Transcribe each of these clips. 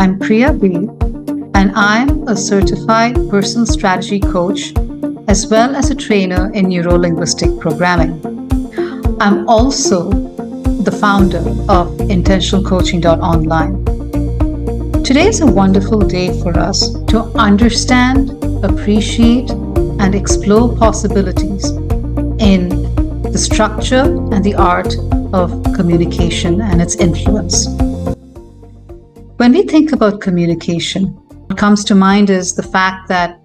I'm Priya B, and I'm a certified personal strategy coach as well as a trainer in Neuro-linguistic Programming. I'm also the founder of intentionalcoaching.online. Today is a wonderful day for us to understand, appreciate, and explore possibilities in the structure and the art of communication and its influence. When we think about communication, what comes to mind is the fact that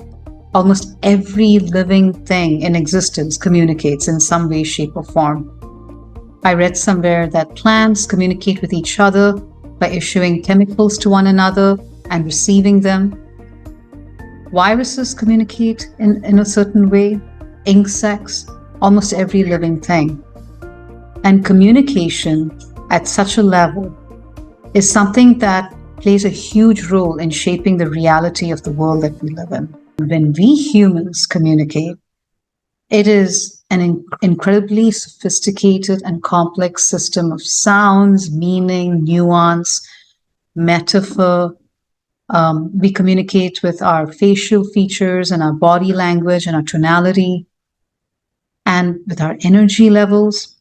almost every living thing in existence communicates in some way, shape, or form. I read somewhere that plants communicate with each other by issuing chemicals to one another and receiving them. Viruses communicate in a certain way, insects, almost every living thing. And communication at such a level is something that plays a huge role in shaping the reality of the world that we live in. When we humans communicate, it is an incredibly sophisticated and complex system of sounds, meaning, nuance, metaphor. We communicate with our facial features and our body language and our tonality and with our energy levels.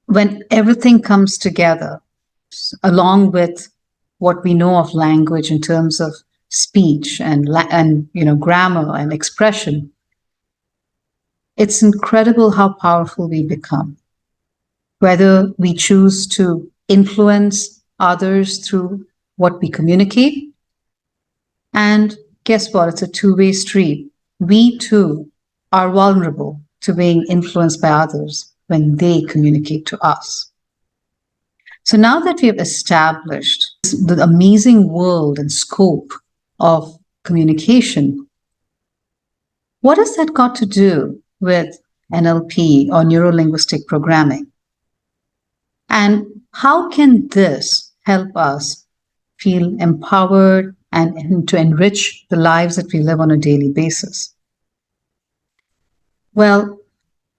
When everything comes together, along with what we know of language in terms of speech and grammar and expression, it's incredible how powerful we become. Whether we choose to influence others through what we communicate, and guess what? It's a two-way street. We too are vulnerable to being influenced by others when they communicate to us. So now that we have established the amazing world and scope of communication, what has that got to do with NLP or neuro-linguistic programming? And how can this help us feel empowered and to enrich the lives that we live on a daily basis? Well,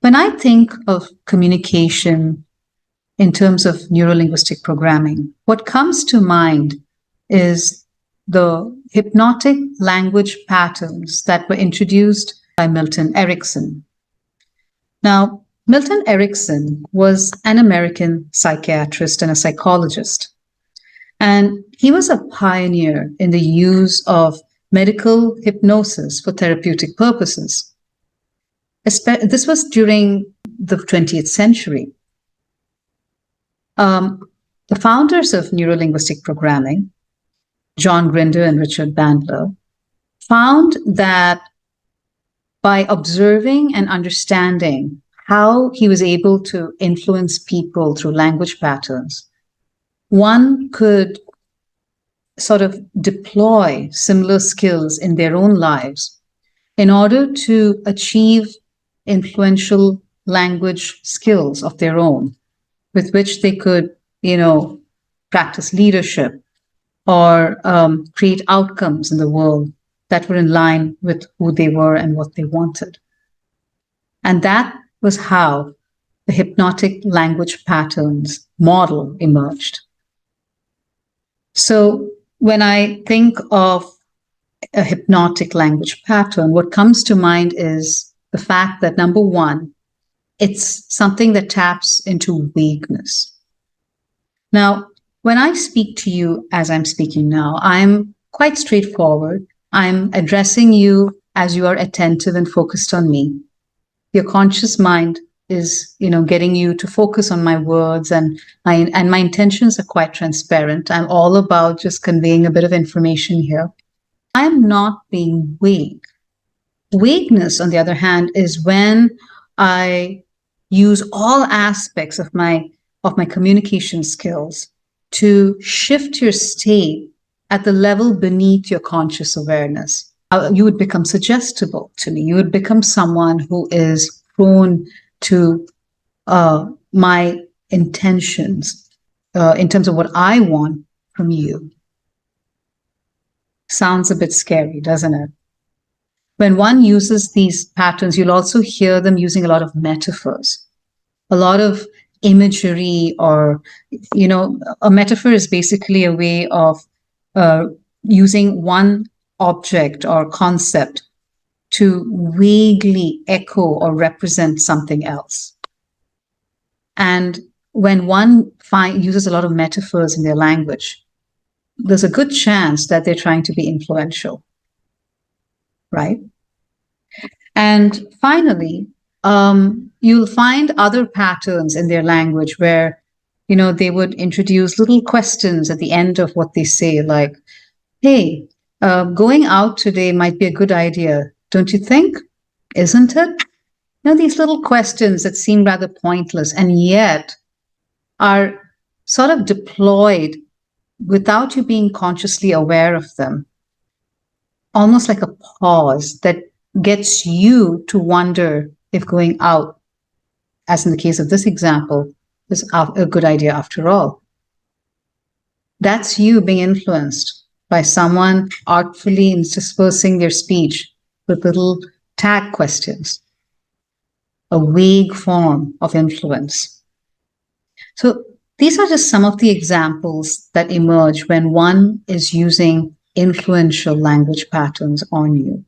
when I think of communication in terms of neuro-linguistic programming, what comes to mind is the hypnotic language patterns that were introduced by Milton Erickson. Now, Milton Erickson was an American psychiatrist and a psychologist, and he was a pioneer in the use of medical hypnosis for therapeutic purposes. This was during the 20th century. The founders of neuro-linguistic programming, John Grinder and Richard Bandler, found that by observing and understanding how he was able to influence people through language patterns, one could sort of deploy similar skills in their own lives in order to achieve influential language skills of their own, with which they could, practice leadership or create outcomes in the world that were in line with who they were and what they wanted. And that was how the hypnotic language patterns model emerged. So when I think of a hypnotic language pattern, what comes to mind is the fact that, number one, it's something that taps into vagueness. Now, when I speak to you as I'm speaking now, I'm quite straightforward. I'm addressing you as you are attentive and focused on me. Your conscious mind is, getting you to focus on my words, and my intentions are quite transparent. I'm all about just conveying a bit of information here. I am not being vague. Vagueness, on the other hand, is when I use all aspects of my communication skills to shift your state at the level beneath your conscious awareness. You would become suggestible to me. You would become someone who is prone to my intentions in terms of what I want from you. Sounds a bit scary, doesn't it? When one uses these patterns, you'll also hear them using a lot of metaphors, a lot of imagery, or, a metaphor is basically a way of using one object or concept to vaguely echo or represent something else. And when one uses a lot of metaphors in their language, there's a good chance that they're trying to be influential, right? And finally, you'll find other patterns in their language where, they would introduce little questions at the end of what they say, like, hey, going out today might be a good idea, don't you think? Isn't it? These little questions that seem rather pointless and yet are sort of deployed without you being consciously aware of them, almost like a pause that gets you to wonder if going out, as in the case of this example, is a good idea after all. That's you being influenced by someone artfully interspersing their speech with little tag questions, a vague form of influence. So these are just some of the examples that emerge when one is using influential language patterns on you.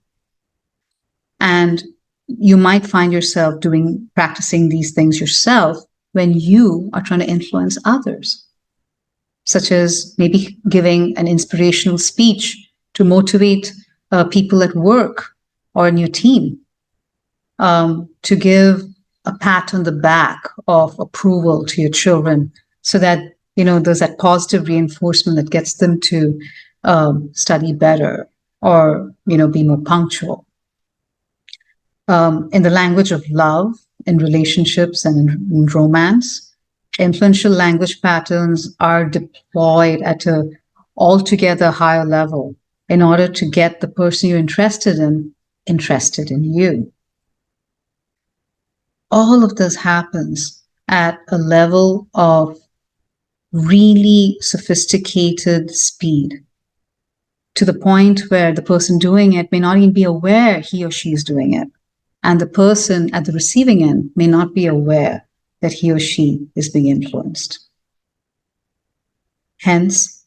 And you might find yourself practicing these things yourself when you are trying to influence others, such as maybe giving an inspirational speech to motivate people at work or in your team, to give a pat on the back of approval to your children so that, there's that positive reinforcement that gets them to study better or, be more punctual. In the language of love, in relationships and in romance, influential language patterns are deployed at an altogether higher level in order to get the person you're interested in you. All of this happens at a level of really sophisticated speed, to the point where the person doing it may not even be aware he or she is doing it. And the person at the receiving end may not be aware that he or she is being influenced. Hence,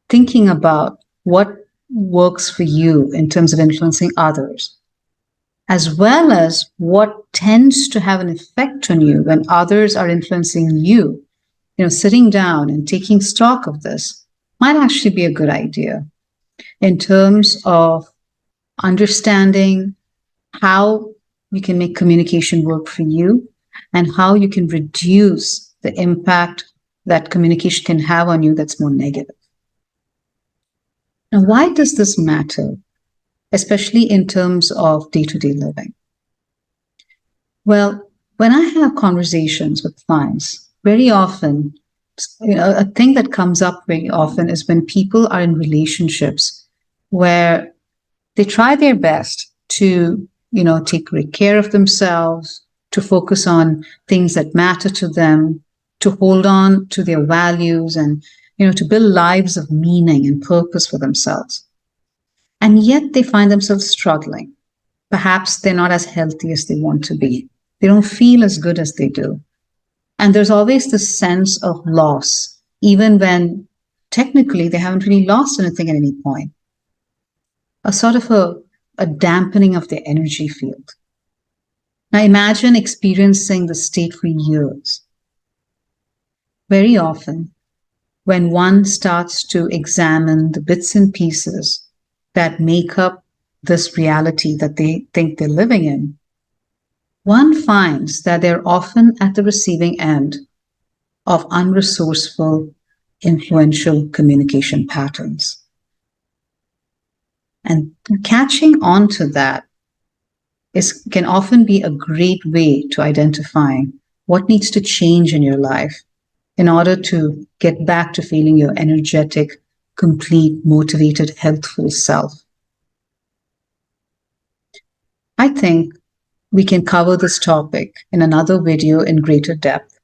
thinking about what works for you in terms of influencing others, as well as what tends to have an effect on you when others are influencing you, sitting down and taking stock of this might actually be a good idea in terms of understanding how you can make communication work for you and how you can reduce the impact that communication can have on you that's more negative. Now, why does this matter, especially in terms of day-to-day living? Well, when I have conversations with clients, very often, a thing that comes up very often is when people are in relationships where they try their best to, take great care of themselves, to focus on things that matter to them, to hold on to their values and, to build lives of meaning and purpose for themselves. And yet they find themselves struggling. Perhaps they're not as healthy as they want to be. They don't feel as good as they do. And there's always this sense of loss, even when technically they haven't really lost anything at any point. A sort of a dampening of their energy field. Now imagine experiencing the state for years. Very often, when one starts to examine the bits and pieces that make up this reality that they think they're living in, one finds that they're often at the receiving end of unresourceful, influential communication patterns. And catching on to that can often be a great way to identifying what needs to change in your life in order to get back to feeling your energetic, complete, motivated, healthful self. I think we can cover this topic in another video in greater depth.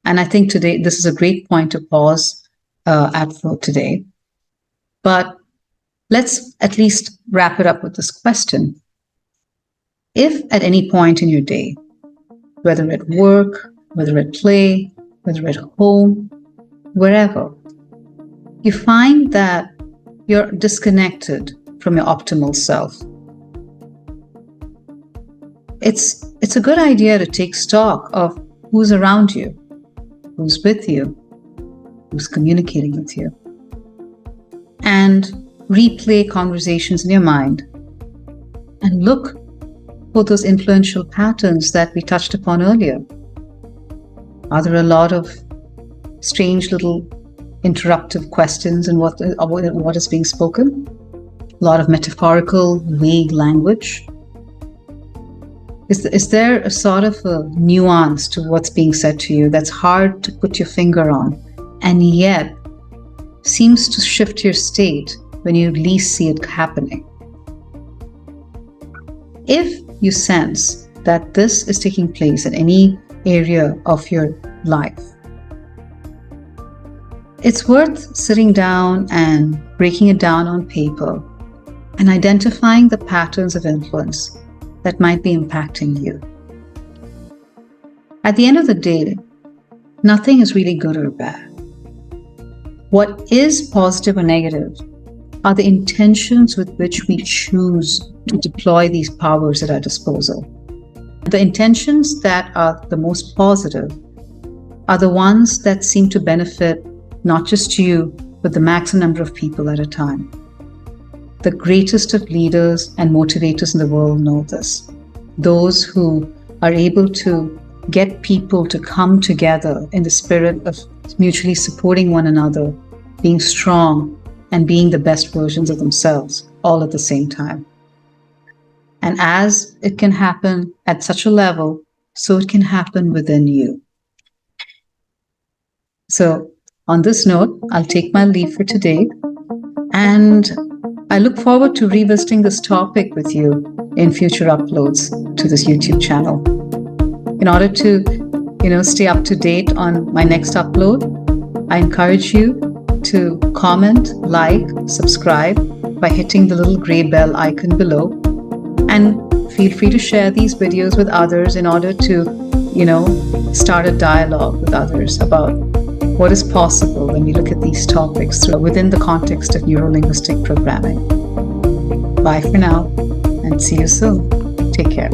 And I think today, this is a great point to pause at for today. But let's at least wrap it up with this question. If at any point in your day, whether at work, whether at play, whether at home, wherever, you find that you're disconnected from your optimal self. It's a good idea to take stock of who's around you, who's with you, who's communicating with you, and replay conversations in your mind and look for those influential patterns that we touched upon earlier. Are there a lot of strange little interruptive questions in what is being spoken? A lot of metaphorical, vague language? Is there a sort of a nuance to what's being said to you that's hard to put your finger on, and yet seems to shift your state when you least see it happening? If you sense that this is taking place in any area of your life, it's worth sitting down and breaking it down on paper and identifying the patterns of influence that might be impacting you. At the end of the day, nothing is really good or bad. What is positive or negative are the intentions with which we choose to deploy these powers at our disposal. The intentions that are the most positive are the ones that seem to benefit not just you, but the maximum number of people at a time. The greatest of leaders and motivators in the world know this. Those who are able to get people to come together in the spirit of mutually supporting one another, being strong, and being the best versions of themselves, all at the same time. And as it can happen at such a level, so it can happen within you. So, on this note, I'll take my leave for today, and I look forward to revisiting this topic with you in future uploads to this YouTube channel. In order to, stay up to date on my next upload, I encourage you to comment, like, subscribe by hitting the little gray bell icon below, and feel free to share these videos with others in order to, start a dialogue with others about what is possible when we look at these topics within the context of neuro-linguistic programming. Bye for now, and see you soon. Take care.